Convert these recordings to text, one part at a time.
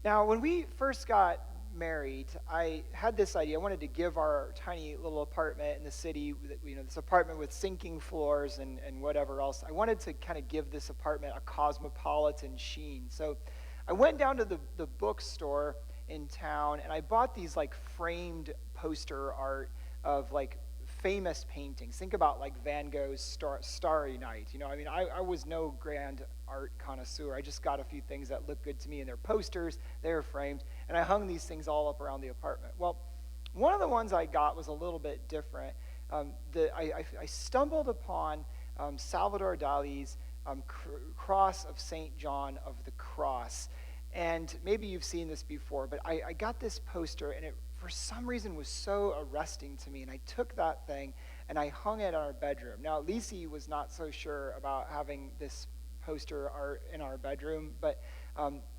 Now, when we first got married, I had this idea. I wanted to give our tiny little apartment in the city, this apartment with sinking floors and whatever else. I wanted to kind of give this apartment a cosmopolitan sheen. So I went down to the bookstore in town and I bought these like framed poster art of like famous paintings. Think about like Van Gogh's Starry Night. I was no grand art connoisseur. I just got a few things that looked good to me, and they're posters, they're framed, and I hung these things all up around the apartment. Well, one of the ones I got was a little bit different. I stumbled upon Salvador Dali's Cross of St. John of the Cross. And maybe you've seen this before, but I got this poster, and it for some reason was so arresting to me. And I took that thing and I hung it in our bedroom. Now, Lisi was not so sure about having this poster art in our bedroom, but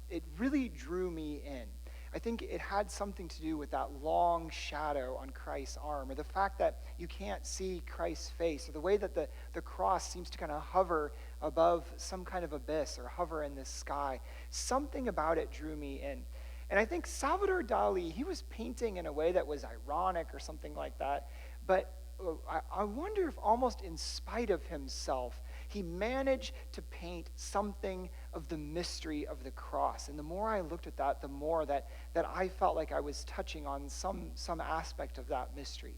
it really drew me in. I think it had something to do with that long shadow on Christ's arm, or the fact that you can't see Christ's face, or the way that the cross seems to kind of hover above some kind of abyss or hover in the sky. Something about it drew me in. And I think Salvador Dali, he was painting in a way that was ironic or something like that, but I wonder if almost in spite of himself, he managed to paint something of the mystery of the cross. And the more I looked at that, the more that I felt like I was touching on some aspect of that mystery.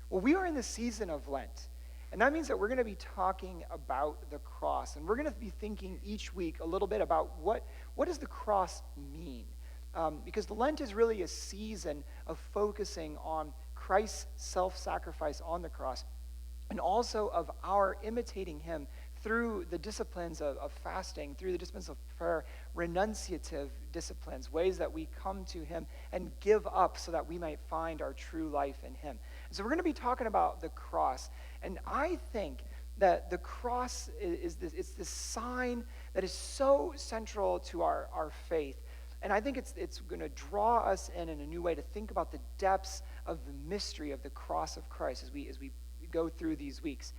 Well, we are in the season of Lent. And that means that we're going to be talking about the cross. And we're going to be thinking each week a little bit about what does the cross mean? Because Lent is really a season of focusing on Christ's self-sacrifice on the cross, and also of our imitating him through the disciplines of fasting, through the disciplines of prayer, renunciative disciplines, ways that we come to him and give up so that we might find our true life in him. And so we're going to be talking about the cross. And I think that the cross is this sign that is so central to our faith. And I think it's going to draw us in a new way to think about the depths of the mystery of the cross of Christ as we go through these weeks.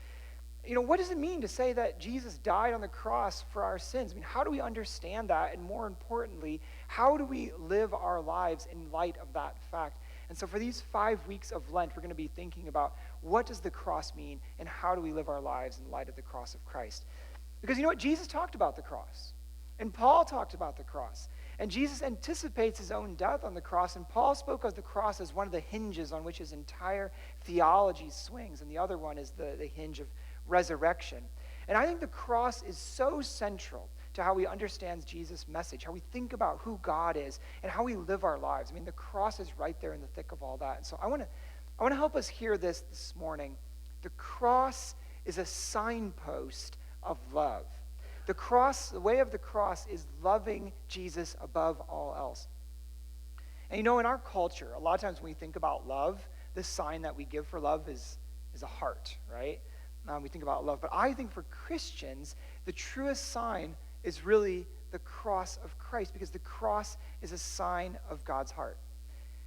What does it mean to say that Jesus died on the cross for our sins? How do we understand that? And more importantly, how do we live our lives in light of that fact? And so for these 5 weeks of Lent, we're going to be thinking about what does the cross mean and how do we live our lives in light of the cross of Christ? Because Jesus talked about the cross. And Paul talked about the cross. And Jesus anticipates his own death on the cross. And Paul spoke of the cross as one of the hinges on which his entire theology swings. And the other one is the hinge of resurrection. And I think the cross is so central to how we understand Jesus' message, how we think about who God is, and how we live our lives. The cross is right there in the thick of all that. And so I want to help us hear this morning. The cross is a signpost of love. The cross, the way of the cross, is loving Jesus above all else. And in our culture, a lot of times when we think about love, the sign that we give for love is a heart, right? We think about love. But I think for Christians, the truest sign is really the cross of Christ, because the cross is a sign of God's heart.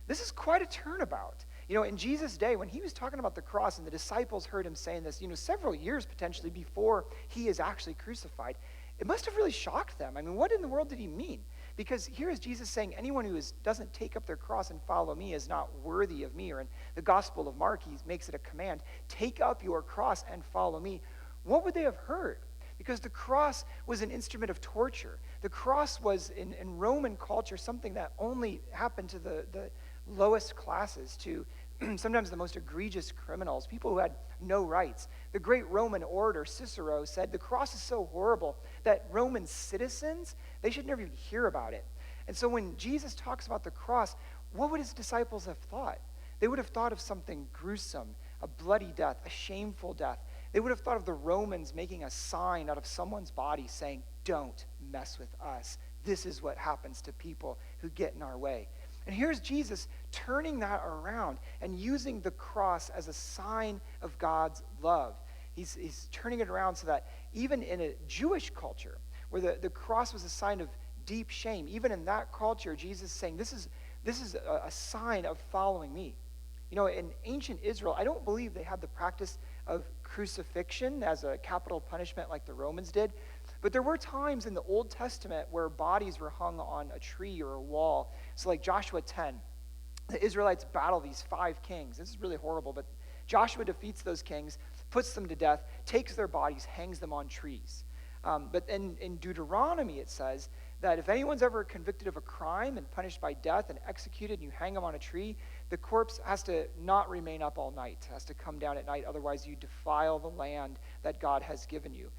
This is quite a turnabout. In Jesus' day, when he was talking about the cross and the disciples heard him saying this, several years potentially before he is actually crucified, it must have really shocked them. What in the world did he mean? Because here is Jesus saying, anyone who doesn't take up their cross and follow me is not worthy of me. Or in the Gospel of Mark, he makes it a command, take up your cross and follow me. What would they have heard? Because the cross was an instrument of torture. The cross was, in Roman culture, something that only happened to the lowest classes, to sometimes the most egregious criminals, people who had no rights. The great Roman orator Cicero said the cross is so horrible that Roman citizens, they should never even hear about it. And so when Jesus talks about the cross, what would his disciples have thought? They would have thought of something gruesome, a bloody death, a shameful death. They would have thought of the Romans making a sign out of someone's body saying, "Don't mess with us. This is what happens to people who get in our way." And here's Jesus turning that around and using the cross as a sign of God's love. He's turning it around so that even in a Jewish culture, where the cross was a sign of deep shame, even in that culture, Jesus is saying, this is a sign of following me. In ancient Israel, I don't believe they had the practice of crucifixion as a capital punishment like the Romans did, But there were times in the Old Testament where bodies were hung on a tree or a wall. So like Joshua 10, the Israelites battle these 5 kings. This is really horrible, but Joshua defeats those kings, puts them to death, takes their bodies, hangs them on trees. But in Deuteronomy, it says that if anyone's ever convicted of a crime and punished by death and executed and you hang them on a tree, the corpse has to not remain up all night, has to come down at night. Otherwise, you defile the land that God has given you.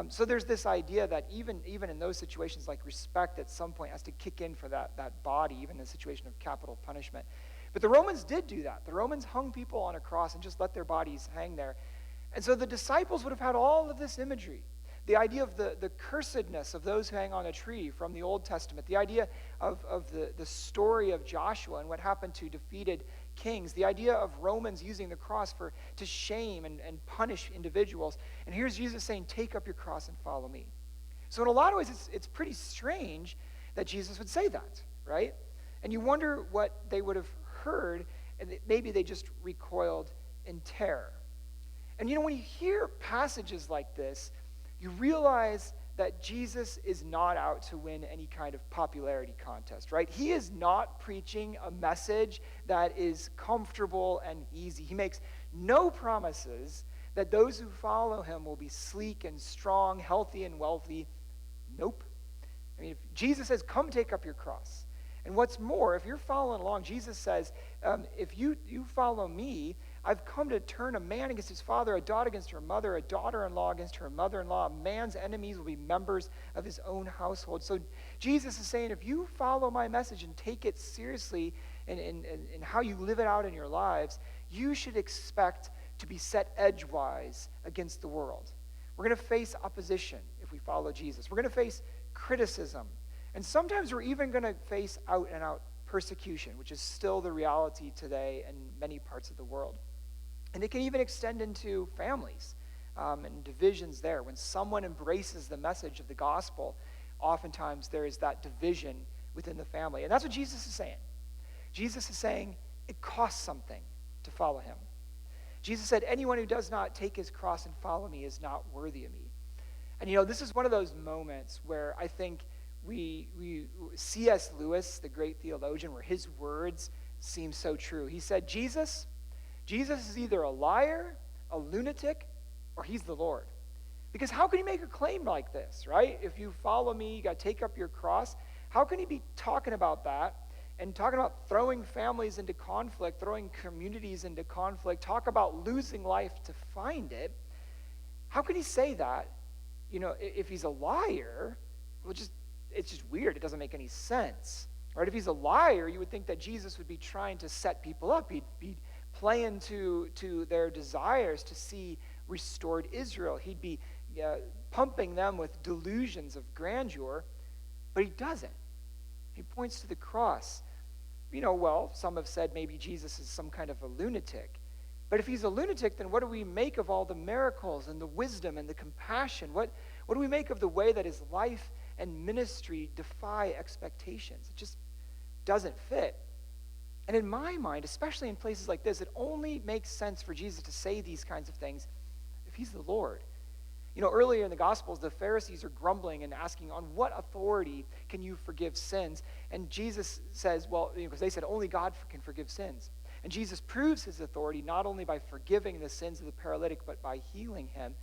So there's this idea that even in those situations, like respect at some point has to kick in for that body, even in a situation of capital punishment. But the Romans did do that. The Romans hung people on a cross and just let their bodies hang there. And so the disciples would have had all of this imagery. The idea of the cursedness of those who hang on a tree from the Old Testament, the idea of the story of Joshua and what happened to defeated kings, the idea of Romans using the cross to shame and punish individuals. And here's Jesus saying, take up your cross and follow me. So in a lot of ways, it's pretty strange that Jesus would say that, right? And you wonder what they would have heard, and maybe they just recoiled in terror. And when you hear passages like this, you realize that Jesus is not out to win any kind of popularity contest, right? He is not preaching a message that is comfortable and easy. He makes no promises that those who follow him will be sleek and strong, healthy and wealthy. Nope. I mean, if Jesus says, come take up your cross. And what's more, if you're following along, Jesus says, if you follow me, I've come to turn a man against his father, a daughter against her mother, a daughter-in-law against her mother-in-law. A man's enemies will be members of his own household. So Jesus is saying, if you follow my message and take it seriously in how you live it out in your lives, you should expect to be set edgewise against the world. We're going to face opposition if we follow Jesus. We're going to face criticism. And sometimes we're even going to face out-and-out persecution, which is still the reality today in many parts of the world. And it can even extend into families and divisions there. When someone embraces the message of the gospel, oftentimes there is that division within the family. And that's what Jesus is saying. Jesus is saying it costs something to follow him. Jesus said, anyone who does not take his cross and follow me is not worthy of me. And this is one of those moments where I think C.S. Lewis, the great theologian, where his words seem so true. He said, Jesus is either a liar, a lunatic, or he's the Lord. Because how can he make a claim like this, right? If you follow me, you got to take up your cross. How can he be talking about that and talking about throwing families into conflict, throwing communities into conflict, talk about losing life to find it? How can he say that? If he's a liar, it's just weird. It doesn't make any sense. Right? If he's a liar, you would think that Jesus would be trying to set people up. He'd be playing to their desires to see restored Israel. He'd be pumping them with delusions of grandeur, but he doesn't. He points to the cross. Some have said maybe Jesus is some kind of a lunatic. But if he's a lunatic, then what do we make of all the miracles and the wisdom and the compassion? What do we make of the way that his life and ministry defy expectations? It just doesn't fit. And in my mind, especially in places like this, it only makes sense for Jesus to say these kinds of things if he's the Lord. Earlier in the Gospels, the Pharisees are grumbling and asking, on what authority can you forgive sins? And Jesus says, because they said only God can forgive sins. And Jesus proves his authority not only by forgiving the sins of the paralytic, but by healing him.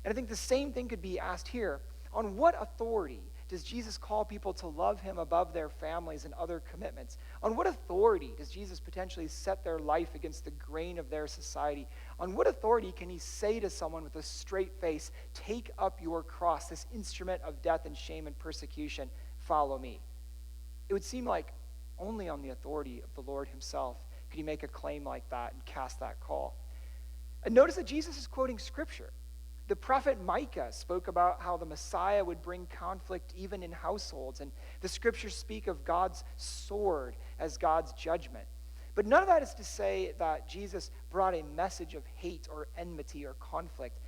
And I think the same thing could be asked here. On what authority does Jesus call people to love him above their families and other commitments? On what authority does Jesus potentially set their life against the grain of their society? On what authority can he say to someone with a straight face, take up your cross, this instrument of death and shame and persecution, follow me? It would seem like only on the authority of the Lord himself could he make a claim like that and cast that call. And notice that Jesus is quoting scripture. The prophet Micah spoke about how the Messiah would bring conflict even in households, and the scriptures speak of God's sword as God's judgment. But none of that is to say that Jesus brought a message of hate or enmity or conflict.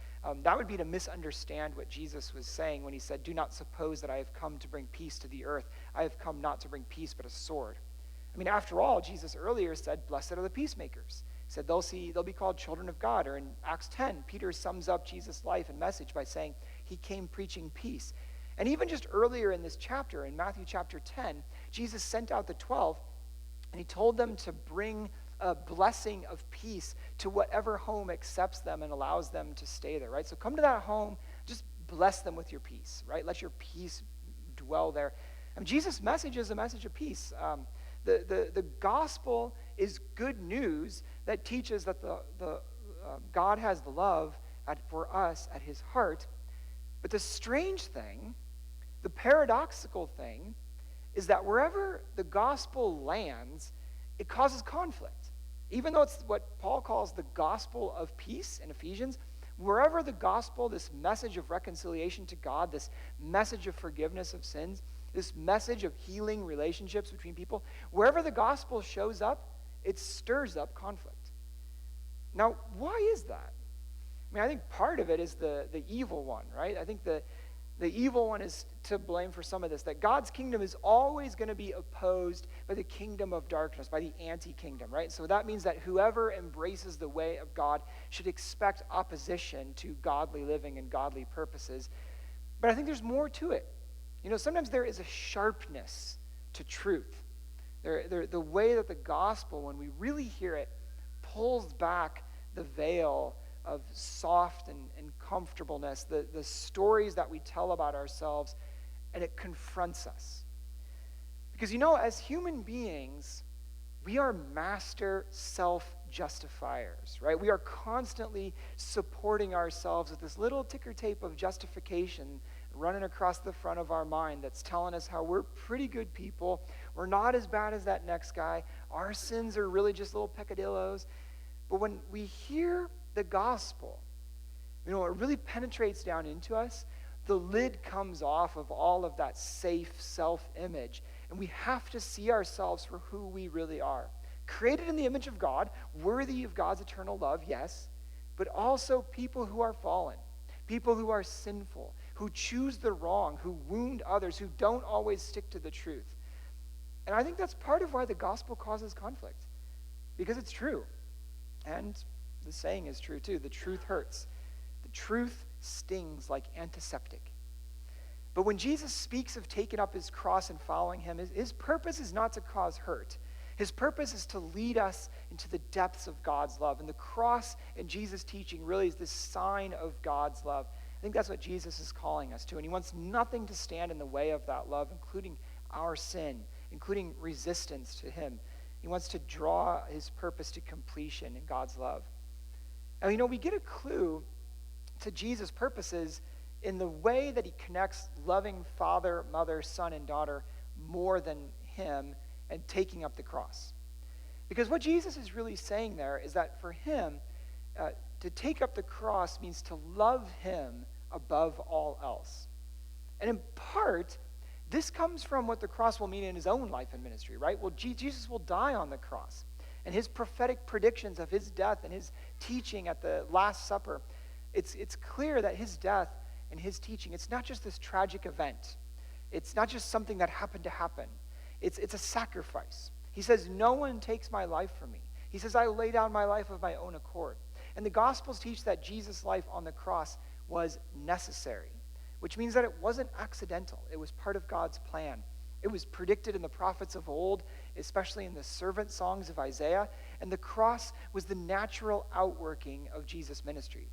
That would be to misunderstand what Jesus was saying when he said, do not suppose that I have come to bring peace to the earth. I have come not to bring peace, but a sword. I mean, after all, Jesus earlier said, blessed are the peacemakers. He said they'll be called children of God. Or in Acts 10, Peter sums up Jesus' life and message by saying he came preaching peace. And even just earlier in this chapter, in Matthew chapter 10, Jesus sent out the 12, and he told them to bring a blessing of peace to whatever home accepts them and allows them to stay there, right? So come to that home, just bless them with your peace, right? Let your peace dwell there. And Jesus' message is a message of peace. The gospel is good news that teaches that God has the love for us at his heart. But the strange thing, the paradoxical thing, is that wherever the gospel lands, it causes conflict. Even though it's what Paul calls the gospel of peace in Ephesians, wherever the gospel, this message of reconciliation to God, this message of forgiveness of sins, this message of healing relationships between people, wherever the gospel shows up, it stirs up conflict. Now, why is that? I mean, I think part of it is the evil one, right? I think the evil one is to blame for some of this, that God's kingdom is always going to be opposed by the kingdom of darkness, by the anti-kingdom, right? So that means that whoever embraces the way of God should expect opposition to godly living and godly purposes. But I think there's more to it. You know, sometimes there is a sharpness to truth. The way that the gospel, when we really hear it, pulls back the veil of soft and comfortableness, the stories that we tell about ourselves, and it confronts us. Because, you know, as human beings, we are master self-justifiers, right? We are constantly supporting ourselves with this little ticker tape of justification running across the front of our mind that's telling us how we're pretty good people, we're not as bad as that next guy, our sins are really just little peccadillos. But when we hear the gospel, you know, it really penetrates down into us. The lid comes off of all of that safe self-image, and we have to see ourselves for who we really are. Created in the image of God, worthy of God's eternal love, yes, but also people who are fallen, people who are sinful, who choose the wrong, who wound others, who don't always stick to the truth. And I think that's part of why the gospel causes conflict, because it's true. And the saying is true too. The truth hurts. The truth stings like antiseptic. But when Jesus speaks of taking up his cross and following him, his purpose is not to cause hurt. His purpose is to lead us into the depths of God's love. And the cross in Jesus' teaching really is this sign of God's love. I think that's what Jesus is calling us to. And he wants nothing to stand in the way of that love, including our sin, including resistance to him. He wants to draw his purpose to completion in God's love. And you know, we get a clue to Jesus' purposes in the way that he connects loving father, mother, son, and daughter more than him and taking up the cross. Because what Jesus is really saying there is that for him, to take up the cross means to love him above all else. And in part, this comes from what the cross will mean in his own life and ministry, right? Well, Jesus will die on the cross. And his prophetic predictions of his death and his teaching at the Last Supper, it's clear that his death and his teaching, it's not just this tragic event. It's not just something that happened to happen. It's a sacrifice. He says, no one takes my life from me. He says, I lay down my life of my own accord. And the Gospels teach that Jesus' life on the cross was necessary, which means that it wasn't accidental. It was part of God's plan. It was predicted in the prophets of old, especially in the servant songs of Isaiah, and the cross was the natural outworking of Jesus' ministry.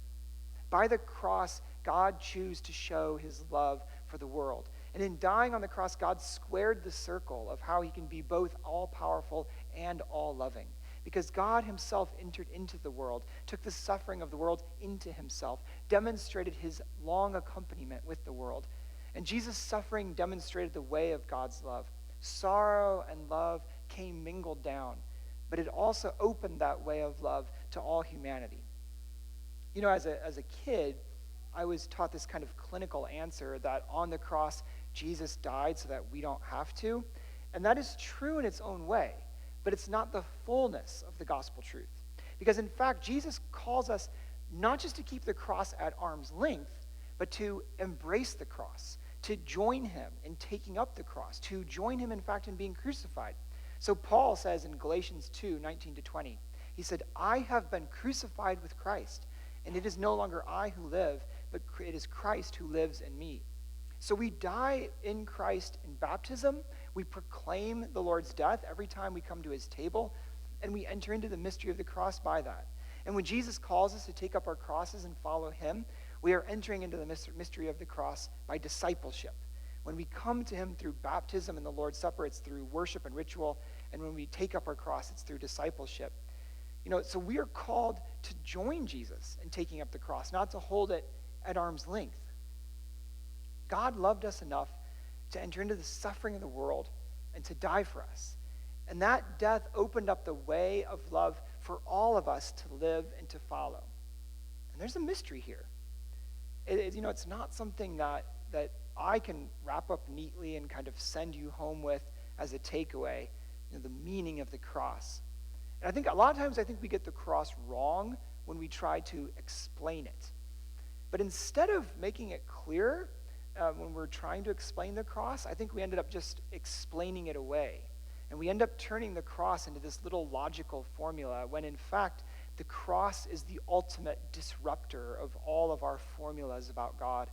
By the cross, God chose to show his love for the world. And in dying on the cross, God squared the circle of how he can be both all-powerful and all-loving. Because God himself entered into the world, took the suffering of the world into himself, demonstrated his long accompaniment with the world. And Jesus' suffering demonstrated the way of God's love. Sorrow and love came mingled down, but it also opened that way of love to all humanity. You know, as a kid, I was taught this kind of clinical answer that on the cross, Jesus died so that we don't have to. And that is true in its own way, but it's not the fullness of the gospel truth. Because in fact, Jesus calls us not just to keep the cross at arm's length, but to embrace the cross, to join him in taking up the cross, to join him, in fact, in being crucified. So Paul says in Galatians 2:19-20, he said, I have been crucified with Christ, and it is no longer I who live, but it is Christ who lives in me. So we die in Christ in baptism. We proclaim the Lord's death every time we come to his table, and we enter into the mystery of the cross by that. And when Jesus calls us to take up our crosses and follow him, we are entering into the mystery of the cross by discipleship. When we come to him through baptism and the Lord's Supper, it's through worship and ritual. And when we take up our cross, it's through discipleship. So we are called to join Jesus in taking up the cross, not to hold it at arm's length. God loved us enough to enter into the suffering of the world and to die for us. And that death opened up the way of love for all of us to live and to follow. And there's a mystery here. It's not something that I can wrap up neatly and kind of send you home with as a takeaway, the meaning of the cross. And I think a lot of times we get the cross wrong when we try to explain it. But instead of making it clear when we're trying to explain the cross, I think we ended up just explaining it away. And we end up turning the cross into this little logical formula when in fact the cross is the ultimate disruptor of all of our formulas about God.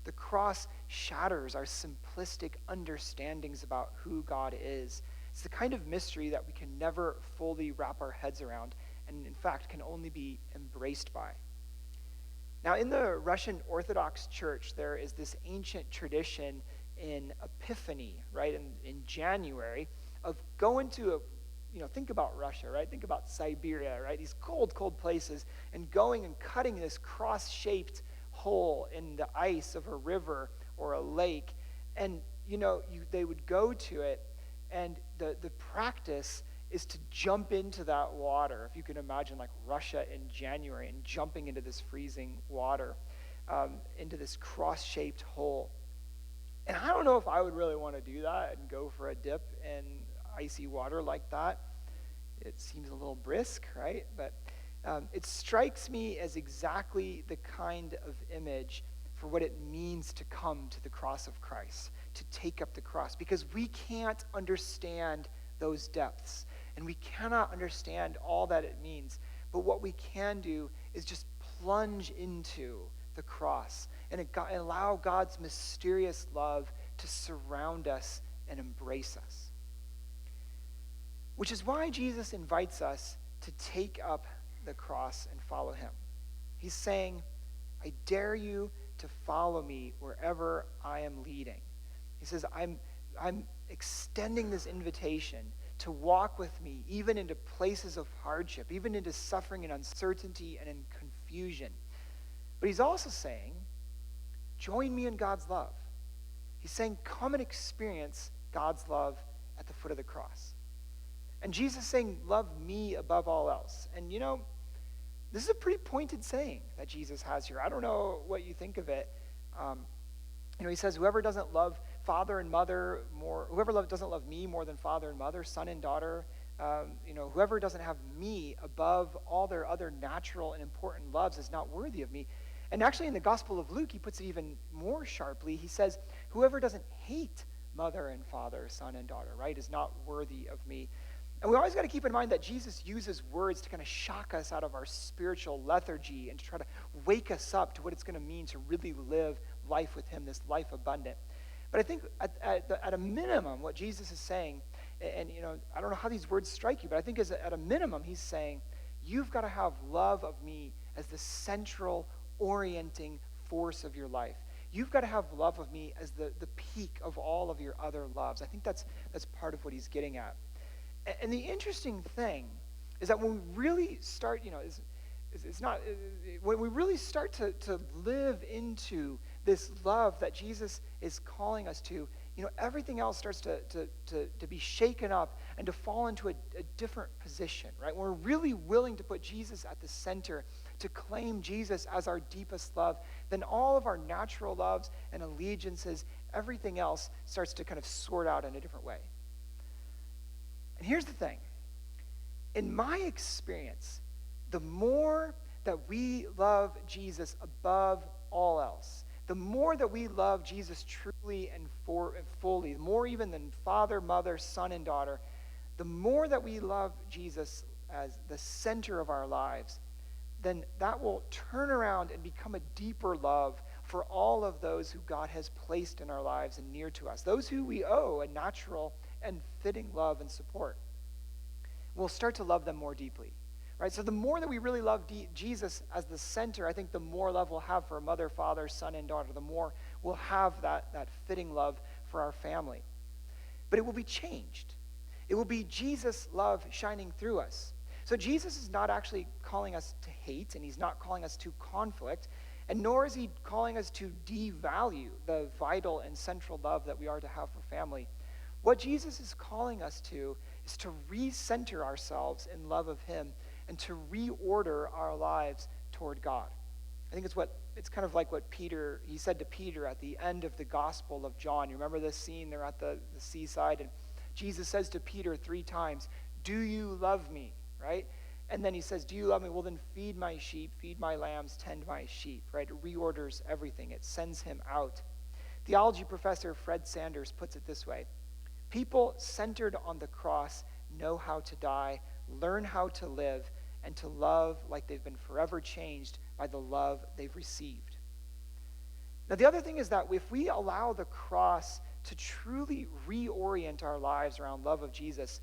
The cross shatters our simplistic understandings about who God is. It's the kind of mystery that we can never fully wrap our heads around and in fact can only be embraced by. Now in the Russian Orthodox Church, there is this ancient tradition in Epiphany, right, in January, of going to think about Russia, right? Think about Siberia, right? These cold, cold places, and going and cutting this cross-shaped hole in the ice of a river or a lake. And, they would go to it, and the practice is to jump into that water. If you can imagine, like Russia in January and jumping into this freezing water, into this cross-shaped hole. And I don't know if I would really want to do that and go for a dip in icy water like that. It seems a little brisk, right? But it strikes me as exactly the kind of image for what it means to come to the cross of Christ, to take up the cross, because we can't understand those depths, and we cannot understand all that it means. But what we can do is just plunge into the cross and allow God's mysterious love to surround us and embrace us. Which is why Jesus invites us to take up the cross and follow him. He's saying, I dare you to follow me wherever I am leading. He says, I'm extending this invitation to walk with me even into places of hardship, even into suffering and uncertainty and in confusion. But he's also saying, join me in God's love. He's saying, come and experience God's love at the foot of the cross. And Jesus is saying, love me above all else. And this is a pretty pointed saying that Jesus has here. I don't know what you think of it. He says, whoever doesn't love father and mother more, doesn't love me more than father and mother, son and daughter, whoever doesn't have me above all their other natural and important loves is not worthy of me. And actually in the Gospel of Luke, he puts it even more sharply. He says, whoever doesn't hate mother and father, son and daughter, right, is not worthy of me. And we always got to keep in mind that Jesus uses words to kind of shock us out of our spiritual lethargy and to try to wake us up to what it's going to mean to really live life with him, this life abundant. But I think at a minimum, what Jesus is saying, and I don't know how these words strike you, but I think at a minimum, he's saying, you've got to have love of me as the central orienting force of your life. You've got to have love of me as the peak of all of your other loves. I think that's part of what he's getting at. And the interesting thing is that when we really start, when we really start to live into this love that Jesus is calling us to, everything else starts to be shaken up and to fall into a different position, right? When we're really willing to put Jesus at the center, to claim Jesus as our deepest love, then all of our natural loves and allegiances, everything else starts to kind of sort out in a different way. And here's the thing. In my experience, the more that we love Jesus above all else, the more that we love Jesus truly and fully, more even than father, mother, son, and daughter, the more that we love Jesus as the center of our lives, then that will turn around and become a deeper love for all of those who God has placed in our lives and near to us, those who we owe a natural and fitting love and support. We'll start to love them more deeply, right? So the more that we really love Jesus as the center, I think the more love we'll have for a mother, father, son, and daughter, the more we'll have that fitting love for our family. But it will be changed. It will be Jesus' love shining through us. So Jesus is not actually calling us to hate, and he's not calling us to conflict, and nor is he calling us to devalue the vital and central love that we are to have for family. What Jesus is calling us to is to recenter ourselves in love of him and to reorder our lives toward God. I think it's kind of like what he said to Peter at the end of the Gospel of John. You remember this scene? They're at the seaside, and Jesus says to Peter 3 times, "Do you love me?" Right? And then he says, "Do you love me? Well, then feed my sheep, feed my lambs, tend my sheep," right? It reorders everything. It sends him out. Theology professor Fred Sanders puts it this way: people centered on the cross know how to die, learn how to live, and to love like they've been forever changed by the love they've received. Now, the other thing is that if we allow the cross to truly reorient our lives around love of Jesus,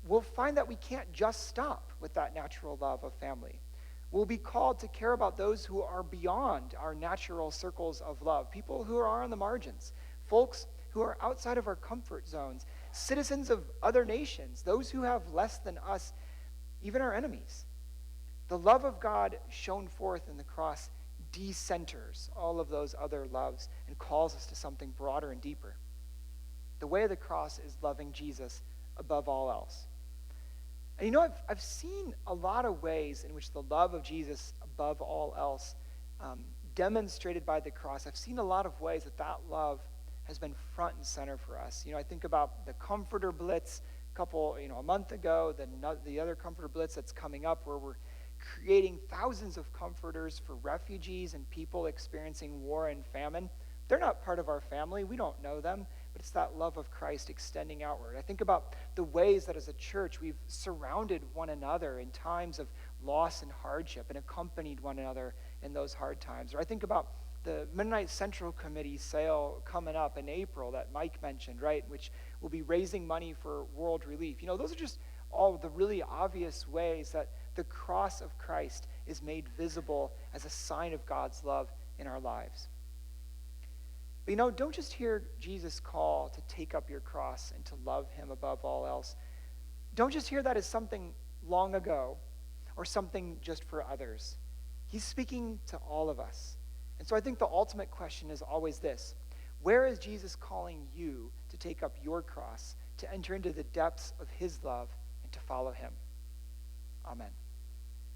we'll find that we can't just stop with that natural love of family. We'll be called to care about those who are beyond our natural circles of love, people who are on the margins, folks who are outside of our comfort zones, citizens of other nations, those who have less than us, even our enemies. The love of God shown forth in the cross decenters all of those other loves and calls us to something broader and deeper. The way of the cross is loving Jesus above all else. And you know, I've seen a lot of ways in which the love of Jesus above all else demonstrated by the cross. I've seen a lot of ways that love has been front and center for us. You know, I think about the Comforter Blitz a month ago, the other Comforter Blitz that's coming up, where we're creating thousands of comforters for refugees and people experiencing war and famine. They're not part of our family. We don't know them, but it's that love of Christ extending outward. I think about the ways that as a church we've surrounded one another in times of loss and hardship and accompanied one another in those hard times. Or I think about the Mennonite Central Committee sale coming up in April that Mike mentioned, right, which will be raising money for world relief. You know, those are just all the really obvious ways that the cross of Christ is made visible as a sign of God's love in our lives. But you know, don't just hear Jesus' call to take up your cross and to love him above all else. Don't just hear that as something long ago or something just for others. He's speaking to all of us. And so I think the ultimate question is always this: where is Jesus calling you to take up your cross, to enter into the depths of his love, and to follow him? Amen.